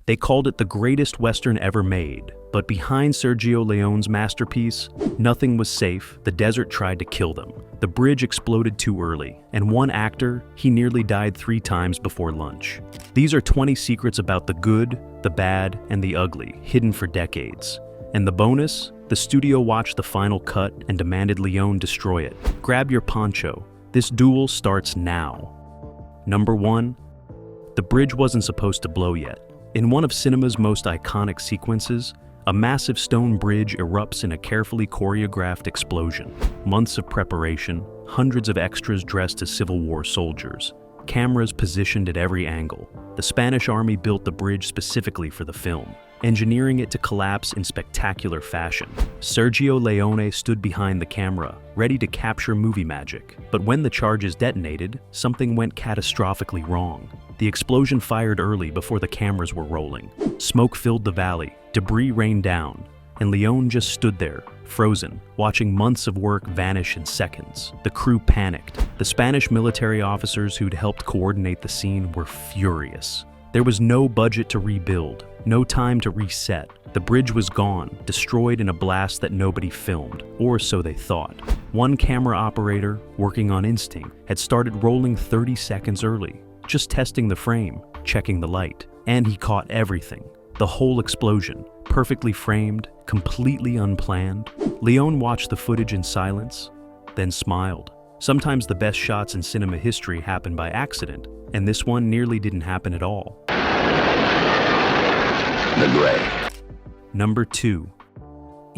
They called it the greatest Western ever made, but behind Sergio Leone's masterpiece, nothing was safe. The desert tried to kill them. The bridge exploded too early, and one actor, he nearly died 3 times before lunch. These are 20 secrets about the good, the bad, and the ugly, hidden for decades. And the bonus? The studio watched the final cut and demanded Leone destroy it. Grab your poncho. This duel starts now. Number 1. The bridge wasn't supposed to blow yet. In one of cinema's most iconic sequences, a massive stone bridge erupts in a carefully choreographed explosion. Months of preparation, hundreds of extras dressed as Civil War soldiers, cameras positioned at every angle. The Spanish army built the bridge specifically for the film, engineering it to collapse in spectacular fashion. Sergio Leone stood behind the camera, ready to capture movie magic. But when the charges detonated, something went catastrophically wrong. The explosion fired early before the cameras were rolling. Smoke filled the valley, debris rained down, and Leone just stood there, frozen, watching months of work vanish in seconds. The crew panicked. The Spanish military officers who'd helped coordinate the scene were furious. There was no budget to rebuild, no time to reset. The bridge was gone, destroyed in a blast that nobody filmed, or so they thought. One camera operator, working on instinct, had started rolling 30 seconds early, just testing the frame, checking the light. And he caught everything. The whole explosion, perfectly framed, completely unplanned. Leone watched the footage in silence, then smiled. Sometimes the best shots in cinema history happen by accident, and this one nearly didn't happen at all. The Gray. Number 2.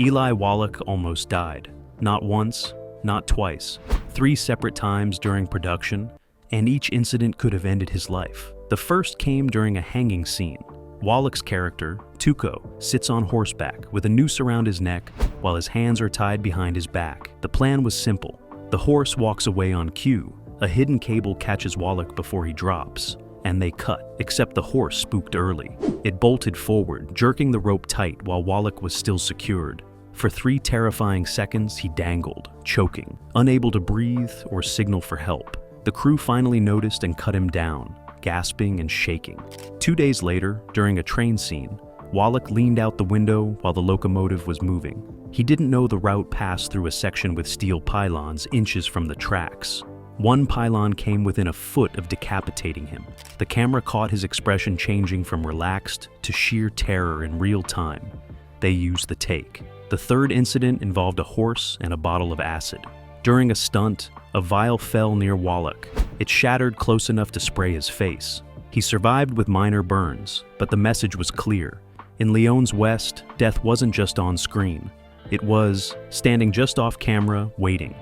Eli Wallach almost died. Not once, not twice. 3 separate times during production, and each incident could have ended his life. The first came during a hanging scene. Wallach's character, Tuco, sits on horseback with a noose around his neck while his hands are tied behind his back. The plan was simple. The horse walks away on cue. A hidden cable catches Wallach before he drops, and they cut, except the horse spooked early. It bolted forward, jerking the rope tight while Wallach was still secured. For 3 terrifying seconds, he dangled, choking, unable to breathe or signal for help. The crew finally noticed and cut him down, gasping and shaking. 2 days later, during a train scene, Wallach leaned out the window while the locomotive was moving. He didn't know the route passed through a section with steel pylons inches from the tracks. One pylon came within a foot of decapitating him. The camera caught his expression changing from relaxed to sheer terror in real time. They used the take. The third incident involved a horse and a bottle of acid. During a stunt, a vial fell near Wallach. It shattered close enough to spray his face. He survived with minor burns, but the message was clear. In Leone's West, death wasn't just on screen. It was standing just off camera, waiting.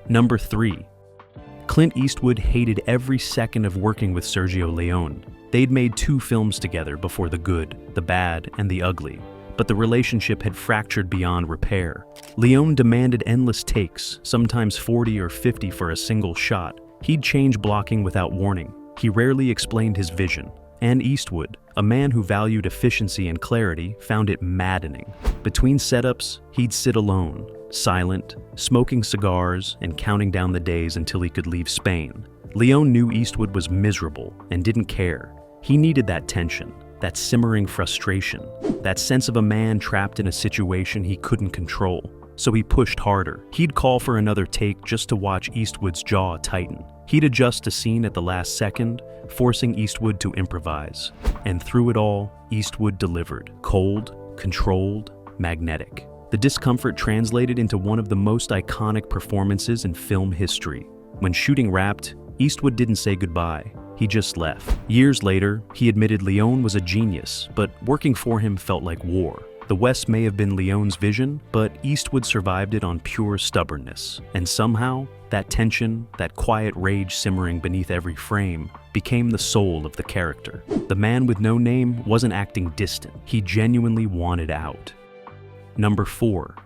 Number 3. Clint Eastwood hated every second of working with Sergio Leone. They'd made 2 films together before The Good, The Bad, and The Ugly, but the relationship had fractured beyond repair. Leone demanded endless takes, sometimes 40 or 50 for a single shot. He'd change blocking without warning. He rarely explained his vision. And Eastwood, a man who valued efficiency and clarity, found it maddening. Between setups, he'd sit alone, silent, smoking cigars and counting down the days until he could leave Spain. Leone knew Eastwood was miserable and didn't care. He needed that tension, that simmering frustration, that sense of a man trapped in a situation he couldn't control. So he pushed harder. He'd call for another take just to watch Eastwood's jaw tighten. He'd adjust a scene at the last second, forcing Eastwood to improvise. And through it all, Eastwood delivered. Cold, controlled, magnetic. The discomfort translated into one of the most iconic performances in film history. When shooting wrapped, Eastwood didn't say goodbye. He just left. Years later, he admitted Leone was a genius, but working for him felt like war. The West may have been Leone's vision, but Eastwood survived it on pure stubbornness. And somehow, that tension, that quiet rage simmering beneath every frame, became the soul of the character. The man with no name wasn't acting distant. He genuinely wanted out. Number 4.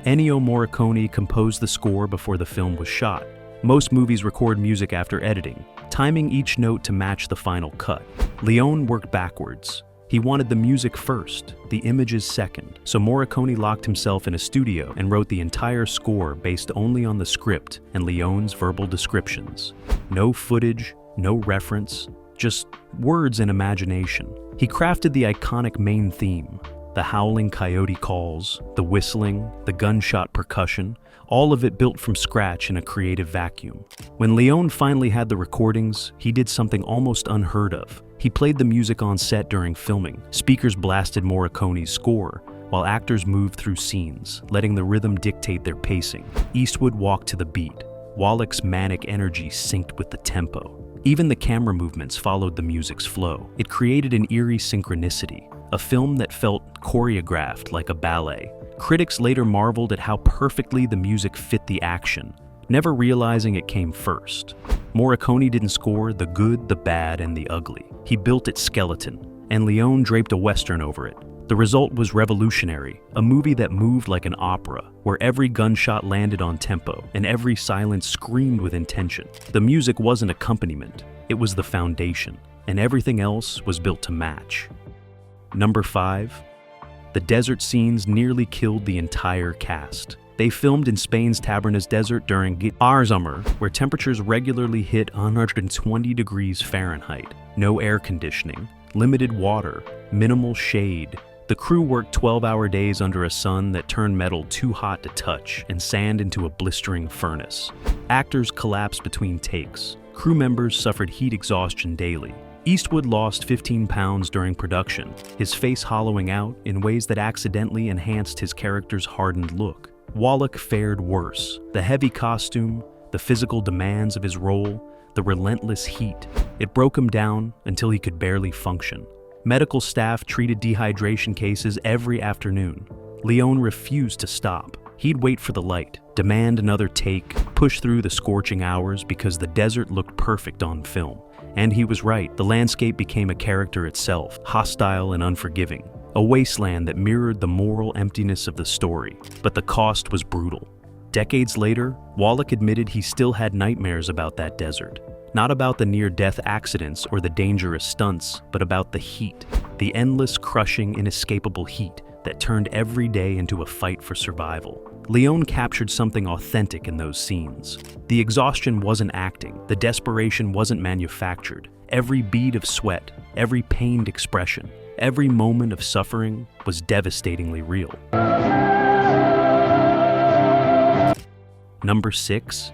Ennio Morricone composed the score before the film was shot. Most movies record music after editing, timing each note to match the final cut. Leone worked backwards. He wanted the music first, the images second. So Morricone locked himself in a studio and wrote the entire score based only on the script and Leone's verbal descriptions. No footage, no reference, just words and imagination. He crafted the iconic main theme, the howling coyote calls, the whistling, the gunshot percussion, all of it built from scratch in a creative vacuum. When Leone finally had the recordings, he did something almost unheard of. He played the music on set during filming. Speakers blasted Morricone's score, while actors moved through scenes, letting the rhythm dictate their pacing. Eastwood walked to the beat. Wallach's manic energy synced with the tempo. Even the camera movements followed the music's flow. It created an eerie synchronicity, a film that felt choreographed like a ballet. Critics later marveled at how perfectly the music fit the action, never realizing it came first. Morricone didn't score the good, the bad, and the ugly. He built its skeleton, and Leone draped a western over it. The result was revolutionary, a movie that moved like an opera, where every gunshot landed on tempo and every silence screamed with intention. The music wasn't accompaniment, it was the foundation, and everything else was built to match. Number 5. The desert scenes nearly killed the entire cast. They filmed in Spain's Tabernas Desert during summer, where temperatures regularly hit 120 degrees Fahrenheit. No air conditioning, limited water, minimal shade. The crew worked 12-hour days under a sun that turned metal too hot to touch and sand into a blistering furnace. Actors collapsed between takes. Crew members suffered heat exhaustion daily. Eastwood lost 15 pounds during production, his face hollowing out in ways that accidentally enhanced his character's hardened look. Wallach fared worse. The heavy costume, the physical demands of his role, the relentless heat. It broke him down until he could barely function. Medical staff treated dehydration cases every afternoon. Leone refused to stop. He'd wait for the light, demand another take, push through the scorching hours because the desert looked perfect on film. And he was right, the landscape became a character itself, hostile and unforgiving. A wasteland that mirrored the moral emptiness of the story. But the cost was brutal. Decades later, Wallach admitted he still had nightmares about that desert. Not about the near-death accidents or the dangerous stunts, but about the heat. The endless, crushing, inescapable heat that turned every day into a fight for survival. Leone captured something authentic in those scenes. The exhaustion wasn't acting, the desperation wasn't manufactured. Every bead of sweat, every pained expression, every moment of suffering was devastatingly real. Number 6.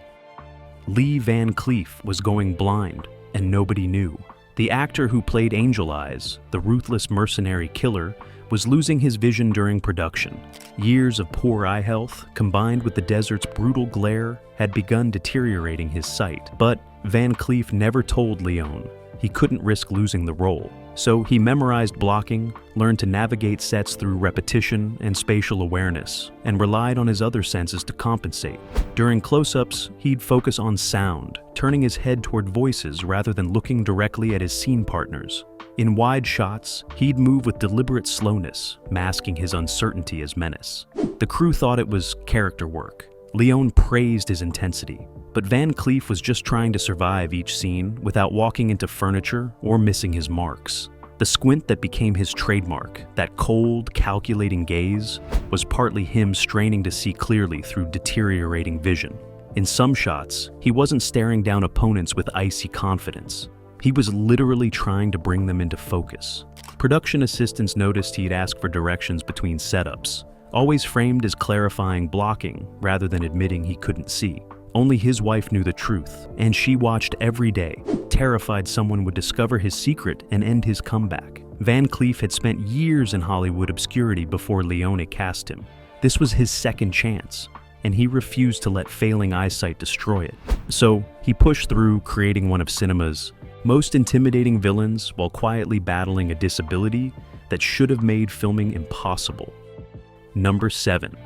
Lee Van Cleef was going blind, and nobody knew. The actor who played Angel Eyes, the ruthless mercenary killer, was losing his vision during production. Years of poor eye health, combined with the desert's brutal glare, had begun deteriorating his sight. But Van Cleef never told Leone he couldn't risk losing the role. So he memorized blocking, learned to navigate sets through repetition and spatial awareness, and relied on his other senses to compensate. During close-ups, he'd focus on sound, turning his head toward voices rather than looking directly at his scene partners. In wide shots, he'd move with deliberate slowness, masking his uncertainty as menace. The crew thought it was character work. Leone praised his intensity, but Van Cleef was just trying to survive each scene without walking into furniture or missing his marks. The squint that became his trademark, that cold, calculating gaze, was partly him straining to see clearly through deteriorating vision. In some shots, he wasn't staring down opponents with icy confidence. He was literally trying to bring them into focus. Production assistants noticed he'd ask for directions between setups, always framed as clarifying blocking rather than admitting he couldn't see. Only his wife knew the truth, and she watched every day, terrified someone would discover his secret and end his comeback. Van Cleef had spent years in Hollywood obscurity before Leone cast him. This was his second chance, and he refused to let failing eyesight destroy it. So he pushed through, creating one of cinema's most intimidating villains while quietly battling a disability that should have made filming impossible. Number 7.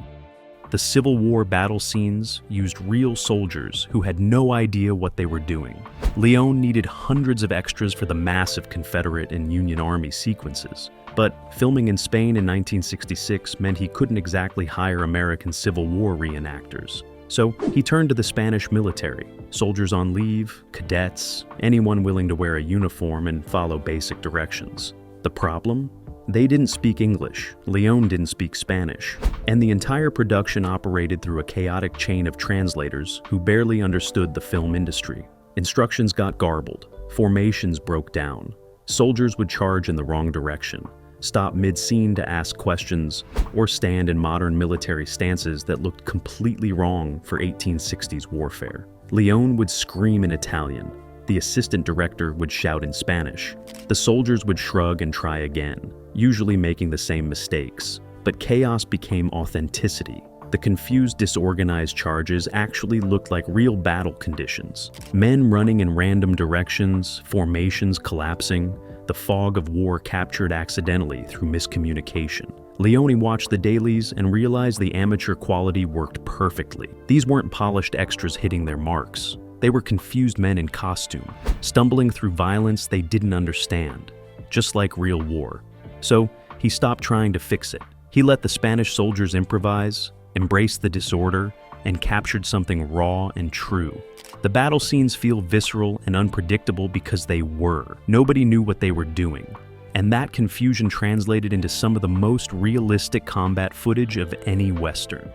The Civil War battle scenes used real soldiers who had no idea what they were doing. Leone needed hundreds of extras for the massive Confederate and Union Army sequences, but filming in Spain in 1966 meant he couldn't exactly hire American Civil War reenactors. So he turned to the Spanish military, soldiers on leave, cadets, anyone willing to wear a uniform and follow basic directions. The problem? They didn't speak English, Leone didn't speak Spanish, and the entire production operated through a chaotic chain of translators who barely understood the film industry. Instructions got garbled, Formations broke down. Soldiers would charge in the wrong direction, stop mid-scene to ask questions, or stand in modern military stances that looked completely wrong for 1860s warfare. Leone would scream in Italian. The assistant director would shout in Spanish. The soldiers would shrug and try again, usually making the same mistakes. But chaos became authenticity. The confused, disorganized charges actually looked like real battle conditions. Men running in random directions, formations collapsing, the fog of war captured accidentally through miscommunication. Leone watched the dailies and realized the amateur quality worked perfectly. These weren't polished extras hitting their marks. They were confused men in costume, stumbling through violence they didn't understand, just like real war. So, he stopped trying to fix it. He let the Spanish soldiers improvise, embraced the disorder, and captured something raw and true. The battle scenes feel visceral and unpredictable because they were. Nobody knew what they were doing. And that confusion translated into some of the most realistic combat footage of any Western.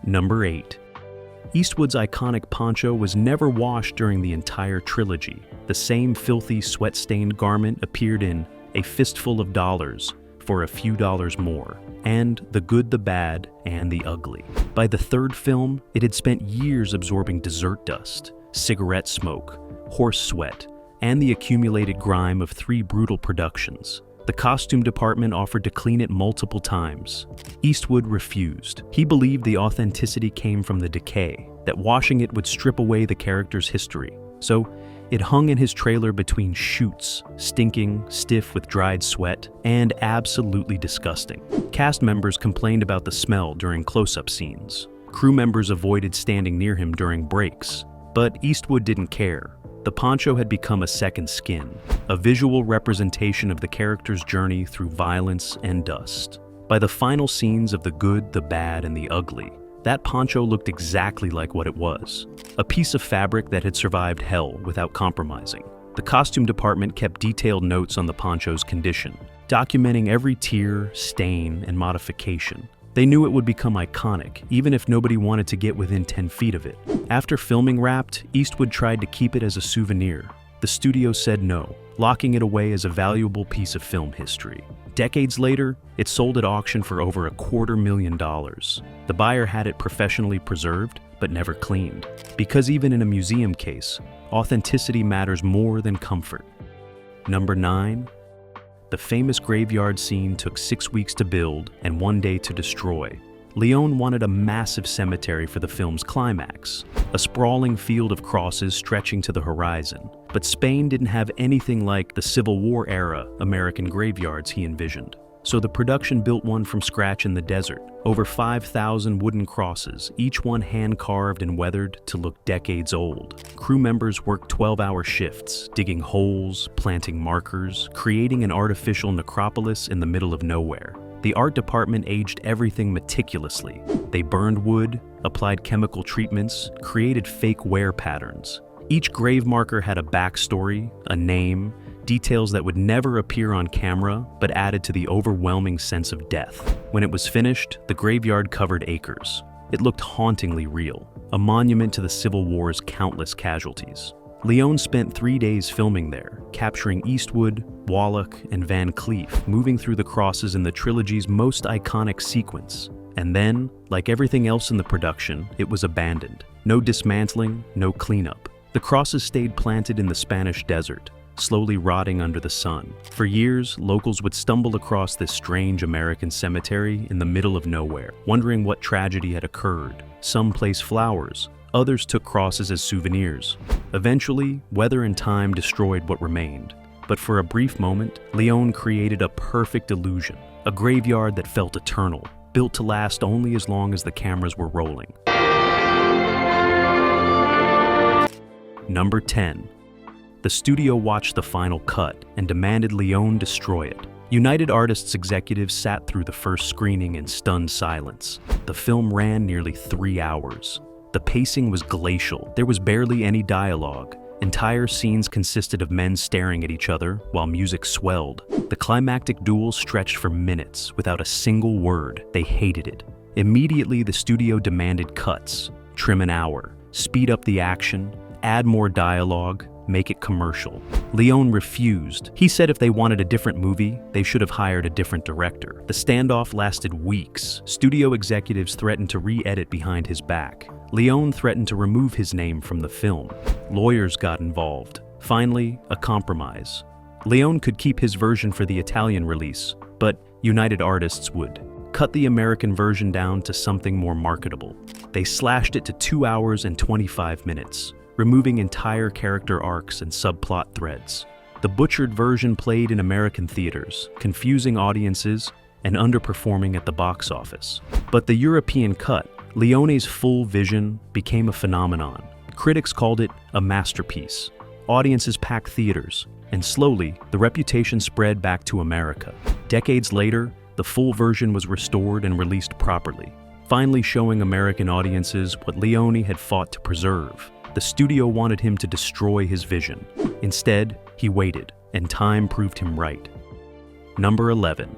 Number 8. Eastwood's iconic poncho was never washed during the entire trilogy. The same filthy, sweat-stained garment appeared in A Fistful of Dollars for a few dollars more, and The Good, the Bad, and the Ugly. By the third film, it had spent years absorbing dessert dust, cigarette smoke, horse sweat, and the accumulated grime of 3 brutal productions. The costume department offered to clean it multiple times. Eastwood refused. He believed the authenticity came from the decay, that washing it would strip away the character's history. So, it hung in his trailer between shoots, stinking, stiff with dried sweat, and absolutely disgusting. Cast members complained about the smell during close-up scenes. Crew members avoided standing near him during breaks. But Eastwood didn't care. The poncho had become a second skin, a visual representation of the character's journey through violence and dust. By the final scenes of The Good, the Bad, and the Ugly, that poncho looked exactly like what it was, a piece of fabric that had survived hell without compromising. The costume department kept detailed notes on the poncho's condition, documenting every tear, stain, and modification. They knew it would become iconic, even if nobody wanted to get within 10 feet of it. After filming wrapped, Eastwood tried to keep it as a souvenir. The studio said no, locking it away as a valuable piece of film history. Decades later, it sold at auction for over $250,000. The buyer had it professionally preserved, but never cleaned. Because even in a museum case, authenticity matters more than comfort. Number 9. The famous graveyard scene took 6 weeks to build and 1 day to destroy. Leone wanted a massive cemetery for the film's climax, a sprawling field of crosses stretching to the horizon. But Spain didn't have anything like the Civil War-era American graveyards he envisioned. So the production built one from scratch in the desert. Over 5,000 wooden crosses, each one hand-carved and weathered to look decades old. Crew members worked 12-hour shifts, digging holes, planting markers, creating an artificial necropolis in the middle of nowhere. The art department aged everything meticulously. They burned wood, applied chemical treatments, created fake wear patterns. Each grave marker had a backstory, a name, details that would never appear on camera but added to the overwhelming sense of death. When it was finished, the graveyard covered acres. It looked hauntingly real, a monument to the Civil War's countless casualties. Leone spent 3 days filming there, capturing Eastwood, Wallach, and Van Cleef moving through the crosses in the trilogy's most iconic sequence. And then, like everything else in the production, it was abandoned. No dismantling, no cleanup. The crosses stayed planted in the Spanish desert, slowly rotting under the sun. For years, locals would stumble across this strange American cemetery in the middle of nowhere, wondering what tragedy had occurred. Some placed flowers, others took crosses as souvenirs. Eventually, weather and time destroyed what remained. But for a brief moment, Leone created a perfect illusion, a graveyard that felt eternal, built to last only as long as the cameras were rolling. Number 10. The studio watched the final cut and demanded Leone destroy it. United Artists executives sat through the first screening in stunned silence. The film ran nearly 3 hours. The pacing was glacial. There was barely any dialogue. Entire scenes consisted of men staring at each other while music swelled. The climactic duel stretched for minutes without a single word. They hated it. Immediately, the studio demanded cuts. Trim an hour. speed up the action, add more dialogue, make it commercial. Leone refused. He said if they wanted a different movie, they should have hired a different director. The standoff lasted weeks. Studio executives threatened to re-edit behind his back. Leone threatened to remove his name from the film. Lawyers got involved. Finally, a compromise. Leone could keep his version for the Italian release, but United Artists would cut the American version down to something more marketable. They slashed it to 2 hours and 25 minutes, removing entire character arcs and subplot threads. The butchered version played in American theaters, confusing audiences and underperforming at the box office. But the European cut, Leone's full vision, became a phenomenon. Critics called it a masterpiece. Audiences packed theaters, and slowly, the reputation spread back to America. Decades later, the full version was restored and released properly, finally showing American audiences what Leone had fought to preserve. The studio wanted him to destroy his vision. Instead, he waited, and time proved him right. Number 11.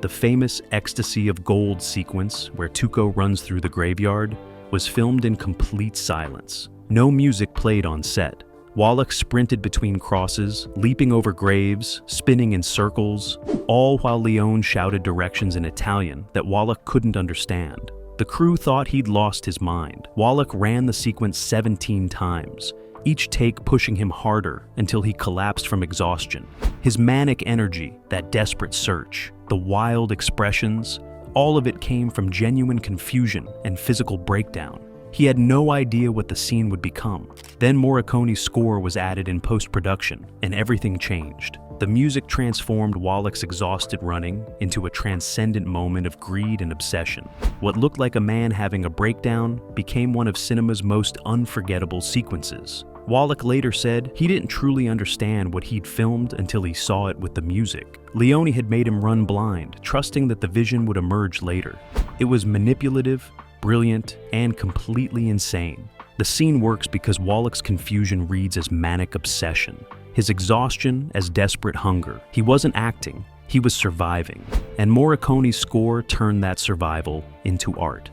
The famous Ecstasy of Gold sequence, where Tuco runs through the graveyard, was filmed in complete silence. No music played on set. Wallach sprinted between crosses, leaping over graves, spinning in circles, all while Leone shouted directions in Italian that Wallach couldn't understand. The crew thought he'd lost his mind. Wallach ran the sequence 17 times, each take pushing him harder until he collapsed from exhaustion. His manic energy, that desperate search, the wild expressions, all of it came from genuine confusion and physical breakdown. He had no idea what the scene would become. Then Morricone's score was added in post-production, and everything changed. The music transformed Wallach's exhausted running into a transcendent moment of greed and obsession. What looked like a man having a breakdown became one of cinema's most unforgettable sequences. Wallach later said he didn't truly understand what he'd filmed until he saw it with the music. Leone had made him run blind, trusting that the vision would emerge later. It was manipulative, brilliant, and completely insane. The scene works because Wallach's confusion reads as manic obsession, his exhaustion as desperate hunger. He wasn't acting, he was surviving, and Morricone's score turned that survival into art.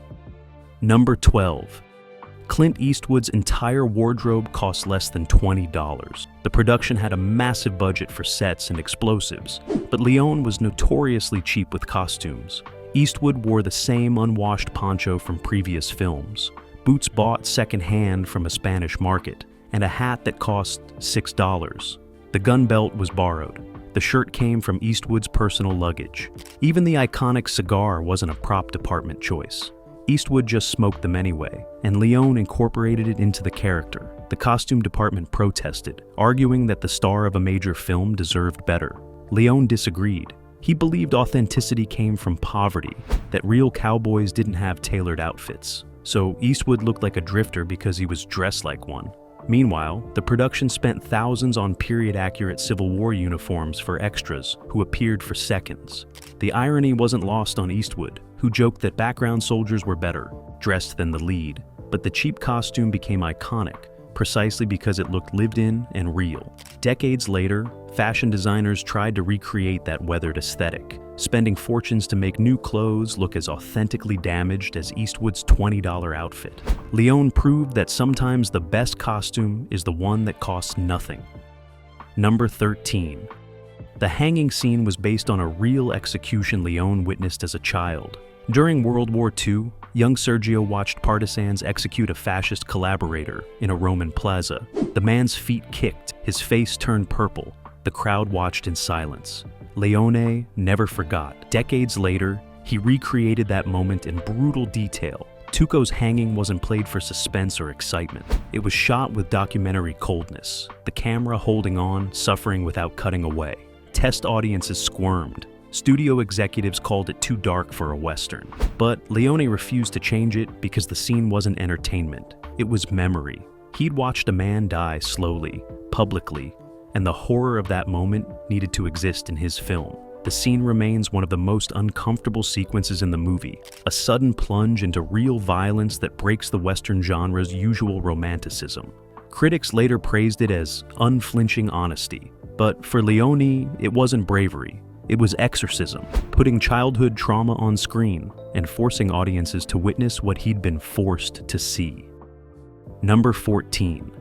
Number 12. Clint Eastwood's entire wardrobe cost less than $20. The production had a massive budget for sets and explosives, but Leone was notoriously cheap with costumes. Eastwood wore the same unwashed poncho from previous films, boots bought second-hand from a Spanish market, and a hat that cost $6. The gun belt was borrowed. The shirt came from Eastwood's personal luggage. Even the iconic cigar wasn't a prop department choice. Eastwood just smoked them anyway, and Leone incorporated it into the character. The costume department protested, arguing that the star of a major film deserved better. Leone disagreed. He believed authenticity came from poverty, that real cowboys didn't have tailored outfits. So Eastwood looked like a drifter because he was dressed like one. Meanwhile, the production spent thousands on period-accurate Civil War uniforms for extras who appeared for seconds. The irony wasn't lost on Eastwood, who joked that background soldiers were better dressed than the lead. But the cheap costume became iconic, precisely because it looked lived in and real. Decades later, fashion designers tried to recreate that weathered aesthetic, spending fortunes to make new clothes look as authentically damaged as Eastwood's $20 outfit. Leone proved that sometimes the best costume is the one that costs nothing. Number 13. The hanging scene was based on a real execution Leone witnessed as a child. During World War II, young Sergio watched partisans execute a fascist collaborator in a Roman plaza. The man's feet kicked, his face turned purple. The crowd watched in silence. Leone never forgot. Decades later, he recreated that moment in brutal detail. Tuco's hanging wasn't played for suspense or excitement. It was shot with documentary coldness, the camera holding on, suffering without cutting away. Test audiences squirmed. Studio executives called it too dark for a Western. But Leone refused to change it because the scene wasn't entertainment. It was memory. He'd watched a man die slowly, publicly, and the horror of that moment needed to exist in his film. The scene remains one of the most uncomfortable sequences in the movie, a sudden plunge into real violence that breaks the Western genre's usual romanticism. Critics later praised it as unflinching honesty, but for Leone, it wasn't bravery. It was exorcism, putting childhood trauma on screen and forcing audiences to witness what he'd been forced to see. Number 14.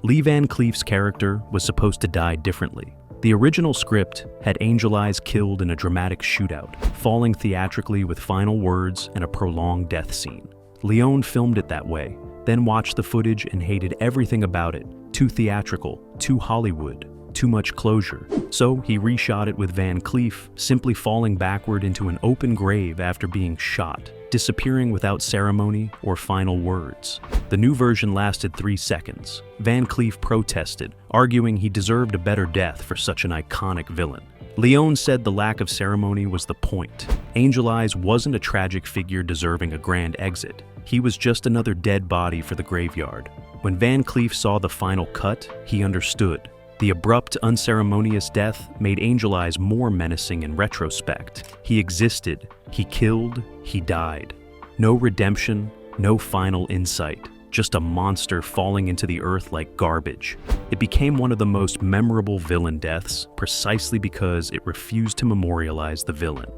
Lee Van Cleef's character was supposed to die differently. The original script had Angel Eyes killed in a dramatic shootout, falling theatrically with final words and a prolonged death scene. Leone filmed it that way, then watched the footage and hated everything about it. Too theatrical, too Hollywood, too much closure. So he reshot it with Van Cleef simply falling backward into an open grave after being shot, disappearing without ceremony or final words. The new version lasted 3 seconds. Van Cleef protested, arguing he deserved a better death for such an iconic villain. Leone said the lack of ceremony was the point. Angel Eyes wasn't a tragic figure deserving a grand exit. He was just another dead body for the graveyard. When Van Cleef saw the final cut, he understood. The abrupt, unceremonious death made Angel Eyes more menacing in retrospect. He existed, he killed, he died. No redemption, no final insight, just a monster falling into the earth like garbage. It became one of the most memorable villain deaths precisely because it refused to memorialize the villain.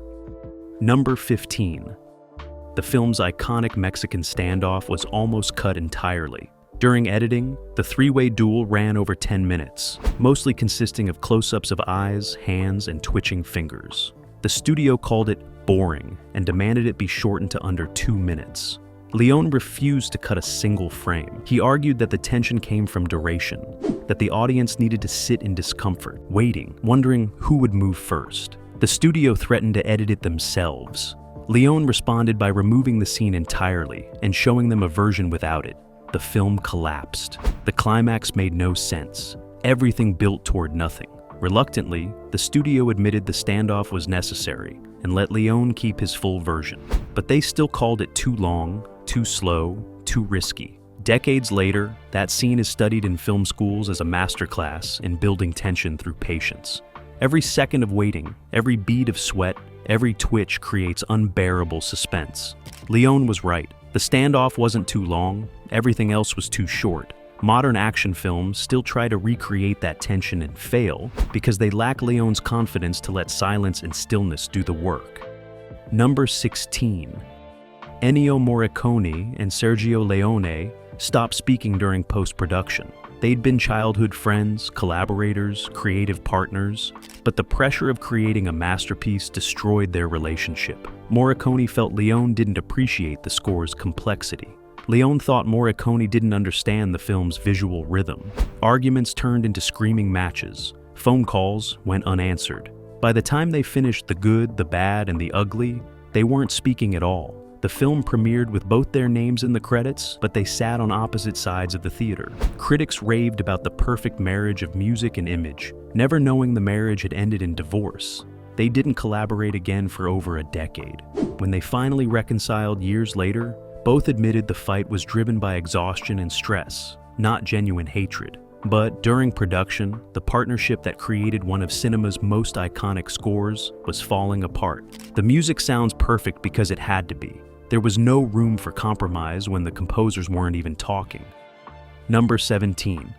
Number 15. The film's iconic Mexican standoff was almost cut entirely. During editing, the three-way duel ran over 10 minutes, mostly consisting of close-ups of eyes, hands, and twitching fingers. The studio called it boring and demanded it be shortened to under 2 minutes. Leone refused to cut a single frame. He argued that the tension came from duration, that the audience needed to sit in discomfort, waiting, wondering who would move first. The studio threatened to edit it themselves. Leone responded by removing the scene entirely and showing them a version without it. The film collapsed. The climax made no sense. Everything built toward nothing. Reluctantly, the studio admitted the standoff was necessary and let Leone keep his full version. But they still called it too long, too slow, too risky. Decades later, that scene is studied in film schools as a masterclass in building tension through patience. Every second of waiting, every bead of sweat, every twitch creates unbearable suspense. Leone was right. The standoff wasn't too long, everything else was too short. Modern action films still try to recreate that tension and fail because they lack Leone's confidence to let silence and stillness do the work. Number 16. Ennio Morricone and Sergio Leone stopped speaking during post-production. They'd been childhood friends, collaborators, creative partners, but the pressure of creating a masterpiece destroyed their relationship. Morricone felt Leone didn't appreciate the score's complexity. Leone thought Morricone didn't understand the film's visual rhythm. Arguments turned into screaming matches. Phone calls went unanswered. By the time they finished The Good, the Bad, and the Ugly, they weren't speaking at all. The film premiered with both their names in the credits, but they sat on opposite sides of the theater. Critics raved about the perfect marriage of music and image, never knowing the marriage had ended in divorce. They didn't collaborate again for over a decade. When they finally reconciled years later, both admitted the fight was driven by exhaustion and stress, not genuine hatred. But during production, the partnership that created one of cinema's most iconic scores was falling apart. The music sounds perfect because it had to be. There was no room for compromise when the composers weren't even talking. Number 17.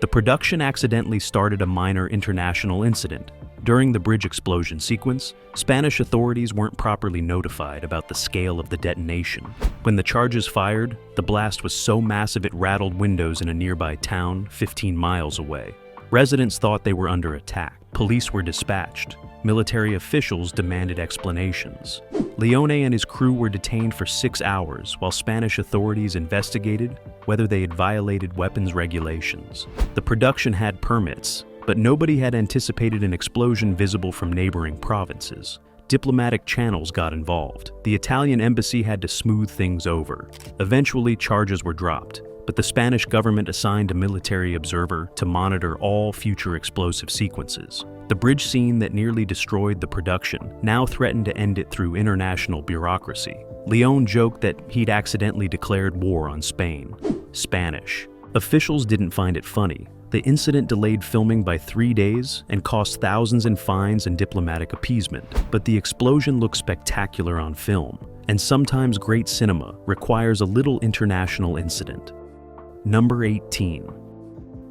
The production accidentally started a minor international incident. During the bridge explosion sequence, Spanish authorities weren't properly notified about the scale of the detonation. When the charges fired, the blast was so massive it rattled windows in a nearby town 15 miles away. Residents thought they were under attack. Police were dispatched. Military officials demanded explanations. Leone and his crew were detained for 6 hours while Spanish authorities investigated whether they had violated weapons regulations. The production had permits, but nobody had anticipated an explosion visible from neighboring provinces. Diplomatic channels got involved. The Italian embassy had to smooth things over. Eventually, charges were dropped, but the Spanish government assigned a military observer to monitor all future explosive sequences. The bridge scene that nearly destroyed the production now threatened to end it through international bureaucracy. Leone joked that he'd accidentally declared war on Spain. Spanish. Officials didn't find it funny. The incident delayed filming by 3 days and cost thousands in fines and diplomatic appeasement. But the explosion looked spectacular on film, and sometimes great cinema requires a little international incident. Number 18.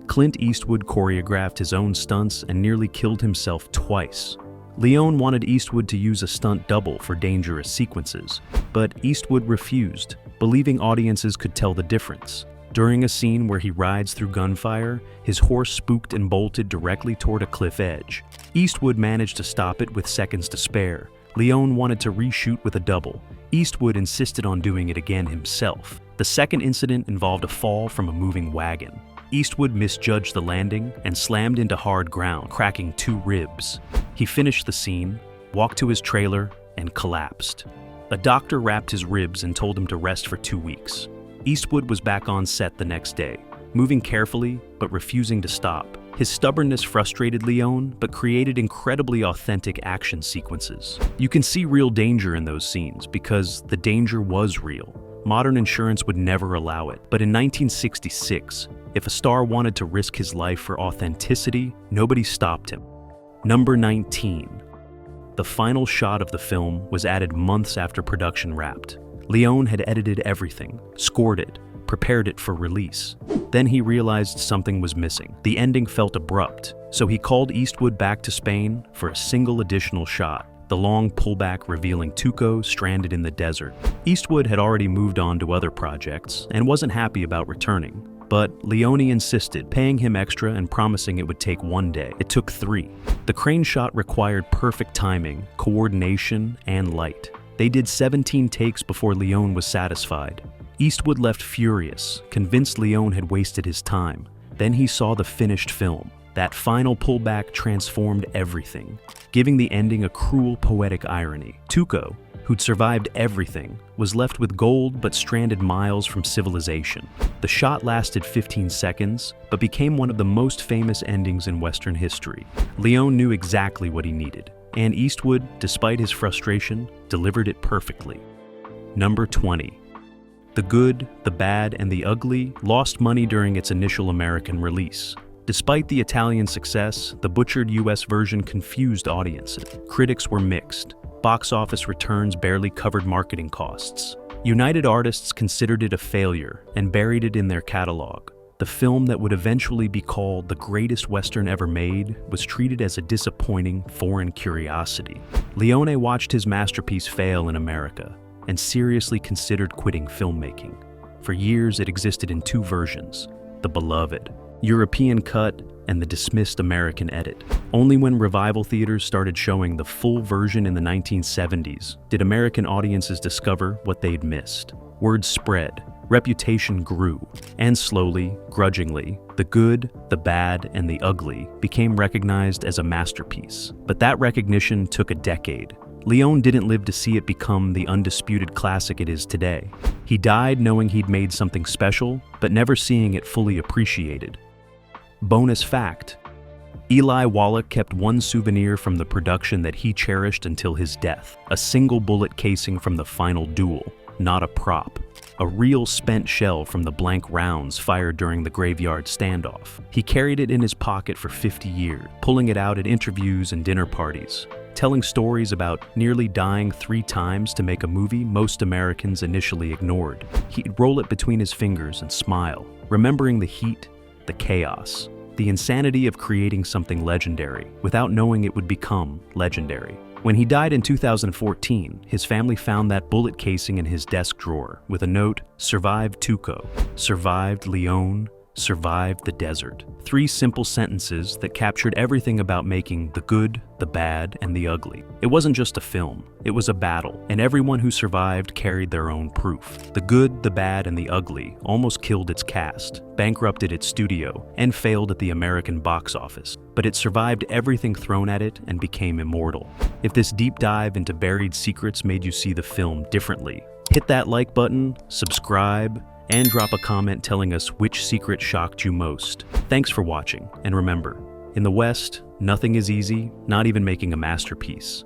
Clint Eastwood choreographed his own stunts and nearly killed himself twice. Leone wanted Eastwood to use a stunt double for dangerous sequences, but Eastwood refused, believing audiences could tell the difference. During a scene where he rides through gunfire, his horse spooked and bolted directly toward a cliff edge. Eastwood managed to stop it with seconds to spare. Leone wanted to reshoot with a double. Eastwood insisted on doing it again himself. The second incident involved a fall from a moving wagon. Eastwood misjudged the landing and slammed into hard ground, cracking 2 ribs. He finished the scene, walked to his trailer, and collapsed. A doctor wrapped his ribs and told him to rest for 2 weeks. Eastwood was back on set the next day, moving carefully but refusing to stop. His stubbornness frustrated Leone, but created incredibly authentic action sequences. You can see real danger in those scenes because the danger was real. Modern insurance would never allow it, but in 1966, if a star wanted to risk his life for authenticity, nobody stopped him. Number 19. The final shot of the film was added months after production wrapped. Leone had edited everything, scored it, prepared it for release. Then he realized something was missing. The ending felt abrupt, so he called Eastwood back to Spain for a single additional shot, the long pullback revealing Tuco stranded in the desert. Eastwood had already moved on to other projects and wasn't happy about returning. But Leone insisted, paying him extra and promising it would take 1 day. It took 3. The crane shot required perfect timing, coordination, and light. They did 17 takes before Leone was satisfied. Eastwood left furious, convinced Leone had wasted his time. Then he saw the finished film. That final pullback transformed everything, giving the ending a cruel, poetic irony. Tuco, who'd survived everything, was left with gold but stranded miles from civilization. The shot lasted 15 seconds, but became one of the most famous endings in Western history. Leone knew exactly what he needed, and Eastwood, despite his frustration, delivered it perfectly. Number 20. The Good, the Bad, and the Ugly lost money during its initial American release. Despite the Italian success, the butchered US version confused audiences. Critics were mixed. Box office returns barely covered marketing costs. United Artists considered it a failure and buried it in their catalog. The film that would eventually be called the greatest Western ever made was treated as a disappointing foreign curiosity. Leone watched his masterpiece fail in America and seriously considered quitting filmmaking. For years, it existed in 2 versions, the beloved European cut and the dismissed American edit. Only when revival theaters started showing the full version in the 1970s did American audiences discover what they'd missed. Word spread, reputation grew, and slowly, grudgingly, The Good, the Bad, and the Ugly became recognized as a masterpiece. But that recognition took a decade. Leone didn't live to see it become the undisputed classic it is today. He died knowing he'd made something special, but never seeing it fully appreciated. Bonus fact: Eli Wallach kept one souvenir from the production that he cherished until his death, a single bullet casing from the final duel, not a prop. A real spent shell from the blank rounds fired during the graveyard standoff. He carried it in his pocket for 50 years, pulling it out at interviews and dinner parties, telling stories about nearly dying 3 times to make a movie most Americans initially ignored. He'd roll it between his fingers and smile, remembering the heat, the chaos, the insanity of creating something legendary without knowing it would become legendary. When he died in 2014, his family found that bullet casing in his desk drawer with a note, "Survived Tuco, survived Leone, survived the desert." 3 simple sentences that captured everything about making The Good, the Bad, and the Ugly. It wasn't just a film, it was a battle, and everyone who survived carried their own proof. The Good, the Bad, and the Ugly almost killed its cast, bankrupted its studio, and failed at the American box office. But it survived everything thrown at it and became immortal. If this deep dive into buried secrets made you see the film differently, hit that like button, subscribe, and drop a comment telling us which secret shocked you most. Thanks for watching, and remember, in the West, nothing is easy, not even making a masterpiece.